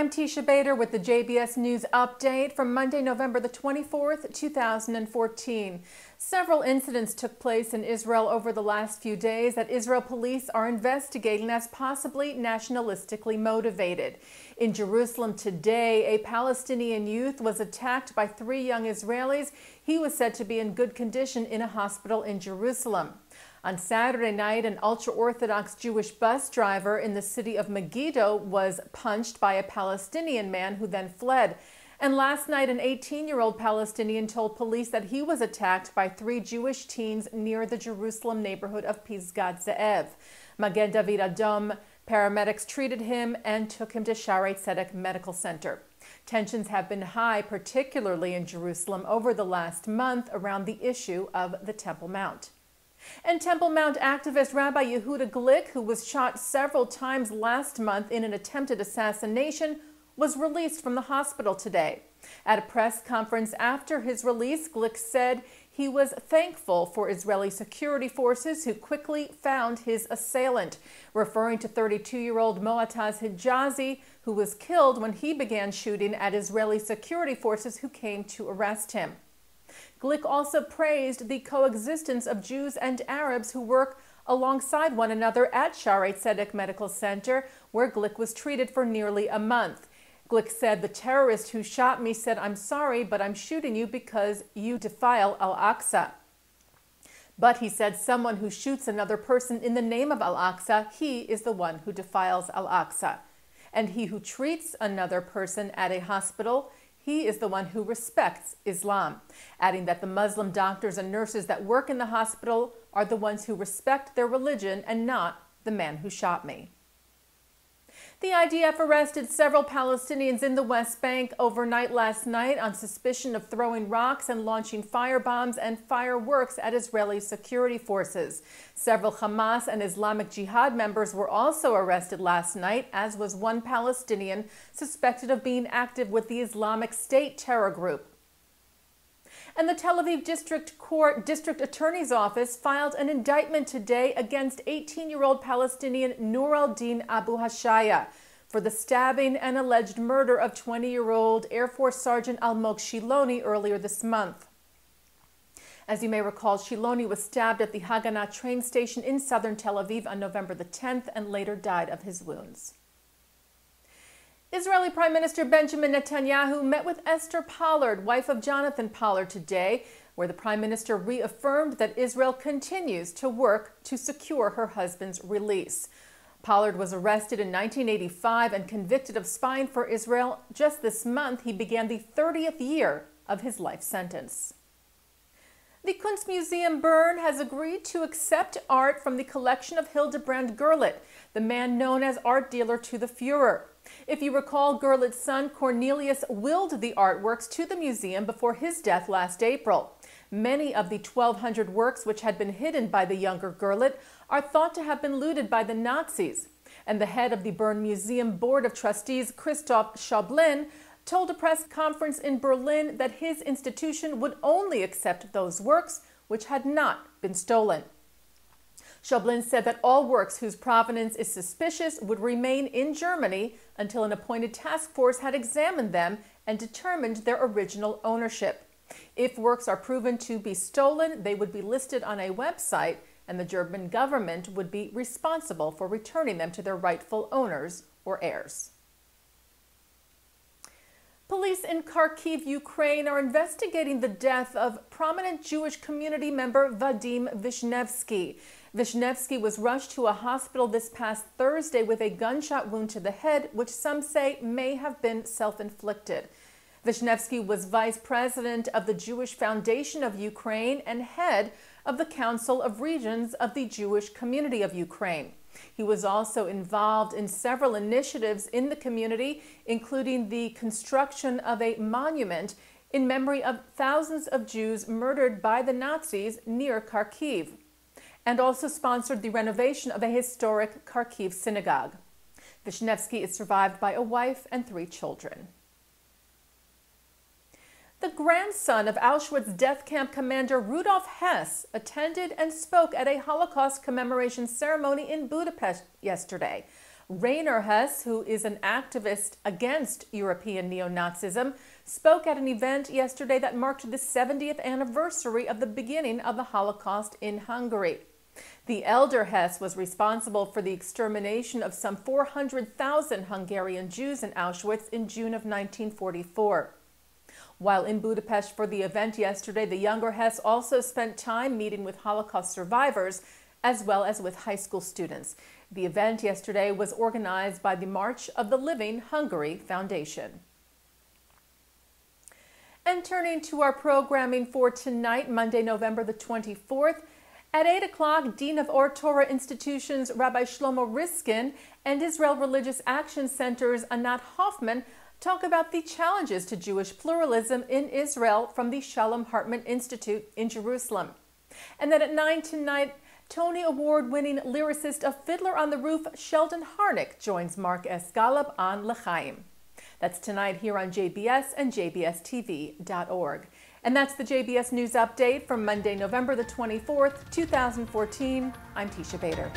I'm Teisha Bader with the JBS News Update from Monday, November the 24th, 2014. Several incidents took place in Israel over the last few days that Israel police are investigating as possibly nationalistically motivated. In Jerusalem today, a Palestinian youth was attacked by 3 young Israelis. He was said to be in good condition in a hospital in Jerusalem. On Saturday night, an ultra-Orthodox Jewish bus driver in the city of Megiddo was punched by a Palestinian man who then fled. And last night, an 18-year-old Palestinian told police that he was attacked by 3 Jewish teens near the Jerusalem neighborhood of Pisgat Ze'ev. Magen David Adom paramedics treated him and took him to Shaarei Tzedek Medical Center. Tensions have been high, particularly in Jerusalem, over the last month around the issue of the Temple Mount. And Temple Mount activist Rabbi Yehuda Glick, who was shot several times last month in an attempted assassination, was released from the hospital today. At a press conference after his release, Glick said he was thankful for Israeli security forces who quickly found his assailant, referring to 32-year-old Moataz Hijazi, who was killed when he began shooting at Israeli security forces who came to arrest him. Glick also praised the coexistence of Jews and Arabs who work alongside one another at Shaarei Tzedek Medical Center, where Glick was treated for nearly a month. Glick said, "The terrorist who shot me said, 'I'm sorry, but I'm shooting you because you defile Al-Aqsa.' But he said someone who shoots another person in the name of Al-Aqsa, he is the one who defiles Al-Aqsa. And he who treats another person at a hospital, he is the one who respects Islam," adding that the Muslim doctors and nurses that work in the hospital are the ones who respect their religion and not the man who shot me. The IDF arrested several Palestinians in the West Bank overnight last night on suspicion of throwing rocks and launching firebombs and fireworks at Israeli security forces. Several Hamas and Islamic Jihad members were also arrested last night, as was one Palestinian suspected of being active with the Islamic State terror group. And the Tel Aviv District Attorney's Office filed an indictment today against 18-year-old Palestinian Noor al-Din Abu Hashaya for the stabbing and alleged murder of 20-year-old Air Force Sergeant Almog Shiloni earlier this month. As you may recall, Shiloni was stabbed at the Haganah train station in southern Tel Aviv on November the 10th and later died of his wounds. Israeli Prime Minister Benjamin Netanyahu met with Esther Pollard, wife of Jonathan Pollard, today, where the Prime Minister reaffirmed that Israel continues to work to secure her husband's release. Pollard was arrested in 1985 and convicted of spying for Israel. Just this month, he began the 30th year of his life sentence. The Kunstmuseum Bern has agreed to accept art from the collection of Hildebrand Gerlit, the man known as art dealer to the Fuhrer. If you recall, Gerlit's son Cornelius willed the artworks to the museum before his death last April. Many of the 1,200 works which had been hidden by the younger Gerlit are thought to have been looted by the Nazis. And the head of the Bern Museum Board of Trustees, Christoph Schaublin, told a press conference in Berlin that his institution would only accept those works which had not been stolen. Schaublin said that all works whose provenance is suspicious would remain in Germany until an appointed task force had examined them and determined their original ownership. If works are proven to be stolen, they would be listed on a website, and the German government would be responsible for returning them to their rightful owners or heirs. Police in Kharkiv, Ukraine, are investigating the death of prominent Jewish community member Vadim Vishnevsky. Vishnevsky was rushed to a hospital this past Thursday with a gunshot wound to the head, which some say may have been self-inflicted. Vishnevsky was vice president of the Jewish Foundation of Ukraine and head of the Council of Regions of the Jewish Community of Ukraine. He was also involved in several initiatives in the community, including the construction of a monument in memory of thousands of Jews murdered by the Nazis near Kharkiv, and also sponsored the renovation of a historic Kharkiv synagogue. Vishnevsky is survived by a wife and 3 children. The grandson of Auschwitz death camp commander Rudolf Hess attended and spoke at a Holocaust commemoration ceremony in Budapest yesterday. Rainer Hess, who is an activist against European neo-Nazism, spoke at an event yesterday that marked the 70th anniversary of the beginning of the Holocaust in Hungary. The elder Hess was responsible for the extermination of some 400,000 Hungarian Jews in Auschwitz in June of 1944. While in Budapest for the event yesterday, the younger Hess also spent time meeting with Holocaust survivors as well as with high school students. The event yesterday was organized by the March of the Living Hungary Foundation. And turning to our programming for tonight, Monday, November the 24th, at 8 o'clock, Dean of Or Torah Institutions Rabbi Shlomo Riskin and Israel Religious Action Center's Anat Hoffman talk about the challenges to Jewish pluralism in Israel from the Shalom Hartman Institute in Jerusalem. And then at 9 tonight, Tony Award-winning lyricist of Fiddler on the Roof, Sheldon Harnick, joins Mark S. Golub on L'chaim. That's tonight here on JBS and jbstv.org. And that's the JBS News Update from Monday, November the 24th, 2014. I'm Teisha Bader.